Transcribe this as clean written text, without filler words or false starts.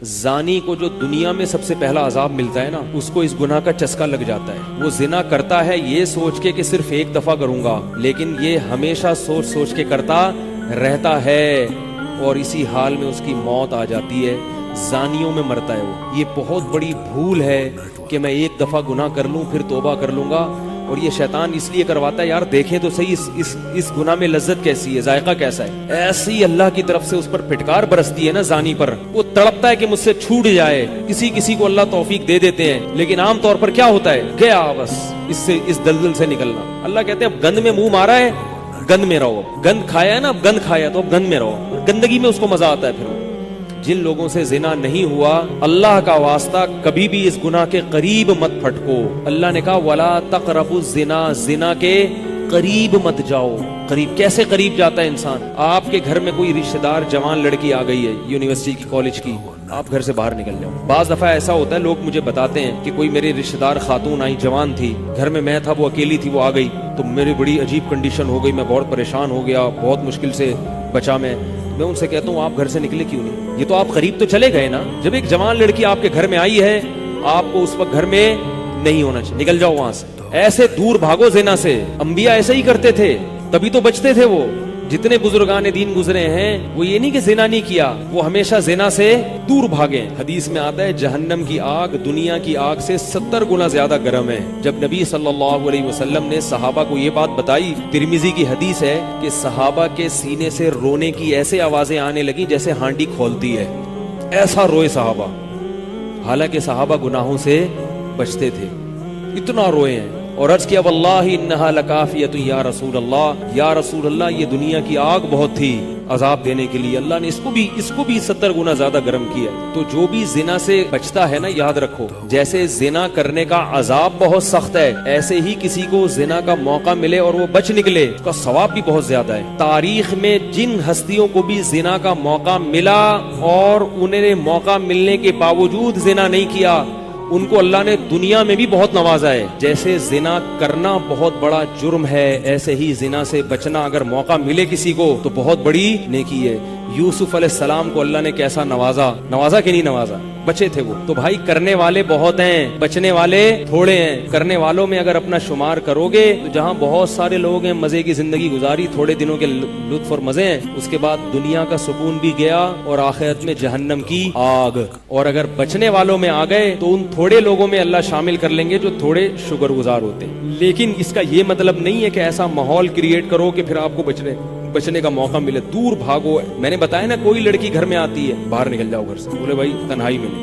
زانی کو جو دنیا میں سب سے پہلا عذاب ملتا ہے نا، اس کو اس گناہ کا چسکا لگ جاتا ہے۔ وہ زنا کرتا ہے یہ سوچ کے کہ صرف ایک دفعہ کروں گا، لیکن یہ ہمیشہ سوچ سوچ کے کرتا رہتا ہے، اور اسی حال میں اس کی موت آ جاتی ہے، زانیوں میں مرتا ہے وہ۔ یہ بہت بڑی بھول ہے کہ میں ایک دفعہ گناہ کر لوں پھر توبہ کر لوں گا، اور یہ شیطان اس لیے کرواتا ہے، یار دیکھیں تو صحیح اس گناہ میں لذت کیسی ہے، ذائقہ کیسا ہے۔ ایسی اللہ کی طرف سے اس پر پھٹکار برستی ہے نا زانی پر، وہ تڑپتا ہے کہ مجھ سے چھوٹ جائے۔ کسی کو اللہ توفیق دے دیتے ہیں، لیکن عام طور پر کیا ہوتا ہے، گیا بس اس دلدل سے نکلنا۔ اللہ کہتے ہیں اب گند میں منہ مارا ہے، گند میں رہو، گند کھایا ہے نا، اب گند کھایا تو اب گند میں رہو، گندگی میں اس کو مزہ آتا ہے۔ پھر جن لوگوں سے زنا نہیں ہوا، اللہ کا واسطہ کبھی بھی اس گناہ کے قریب مت پھٹکو۔ اللہ نے کہا وَلَا تَقْرَبُوا الزِّنَا، زنا کے قریب مت جاؤ۔ قریب کیسے قریب جاتا ہے انسان؟ آپ کے گھر میں کوئی رشتہ دار جوان لڑکی آ گئی ہے یونیورسٹی کی، کالج کی، آپ گھر سے باہر نکل جاؤ۔ بعض دفعہ ایسا ہوتا ہے، لوگ مجھے بتاتے ہیں کہ کوئی میری رشتہ دار خاتون آئی، جوان تھی، گھر میں تھا، وہ اکیلی تھی، وہ آ گئی تو میری بڑی عجیب کنڈیشن ہو گئی، میں بہت پریشان ہو گیا، بہت مشکل سے بچا میں ان سے کہتا ہوں آپ گھر سے نکلے کیوں نہیں؟ یہ تو آپ قریب تو چلے گئے نا۔ جب ایک جوان لڑکی آپ کے گھر میں آئی ہے، آپ کو اس وقت گھر میں نہیں ہونا چاہیے، نکل جاؤ وہاں سے، ایسے دور بھاگو زنا سے۔ انبیاء ایسے ہی کرتے تھے، تبھی تو بچتے تھے وہ۔ جتنے بزرگان دین گزرے ہیں وہ یہ نہیں کہ زنا نہیں کیا، وہ ہمیشہ زنا سے دور بھاگے۔ حدیث میں آتا ہے جہنم کی آگ دنیا کی آگ سے 70 گنا زیادہ گرم ہے۔ جب نبی صلی اللہ علیہ وسلم نے صحابہ کو یہ بات بتائی، ترمذی کی حدیث ہے کہ صحابہ کے سینے سے رونے کی ایسے آوازیں آنے لگی جیسے ہانڈی کھولتی ہے، ایسا روئے صحابہ، حالانکہ صحابہ گناہوں سے بچتے تھے، اتنا روئے ہیں۔ اور عرض کیا واللہ انہا لکافیۃ یا رسول اللہ، یا رسول اللہ یہ دنیا کی آگ بہت تھی عذاب دینے کے لیے، اللہ نے اس کو بھی 70 گنا زیادہ گرم کیا۔ تو جو بھی زنا سے بچتا ہے نا، یاد رکھو جیسے زنا کرنے کا عذاب بہت سخت ہے، ایسے ہی کسی کو زنا کا موقع ملے اور وہ بچ نکلے، اس کا ثواب بھی بہت زیادہ ہے۔ تاریخ میں جن ہستیوں کو بھی زنا کا موقع ملا اور انہیں موقع ملنے کے باوجود زنا نہیں کیا، ان کو اللہ نے دنیا میں بھی بہت نوازا ہے۔ جیسے زنا کرنا بہت بڑا جرم ہے، ایسے ہی زنا سے بچنا اگر موقع ملے کسی کو تو بہت بڑی نیکی ہے۔ یوسف علیہ السلام کو اللہ نے کیسا نوازا کہ نہیں نوازا، بچے تھے وہ۔ تو بھائی کرنے والے بہت ہیں، بچنے والے تھوڑے ہیں۔ کرنے والوں میں اگر اپنا شمار کرو گے تو جہاں بہت سارے لوگ ہیں مزے کی زندگی گزاری، تھوڑے دنوں کے لطف اور مزے ہیں، اس کے بعد دنیا کا سکون بھی گیا اور آخرت میں جہنم کی آگ۔ اور اگر بچنے والوں میں آ گئے تو ان تھوڑے لوگوں میں اللہ شامل کر لیں گے جو تھوڑے شکر گزار ہوتے ہیں۔ لیکن اس کا یہ مطلب نہیں ہے کہ ایسا ماحول کریٹ کرو کہ پھر آپ کو بچنے کا موقع ملے، دور بھاگو۔ میں نے بتایا نا، کوئی لڑکی گھر میں آتی ہے، باہر نکل جاؤ گھر سے، بولے بھائی تنہائی میں نہیں۔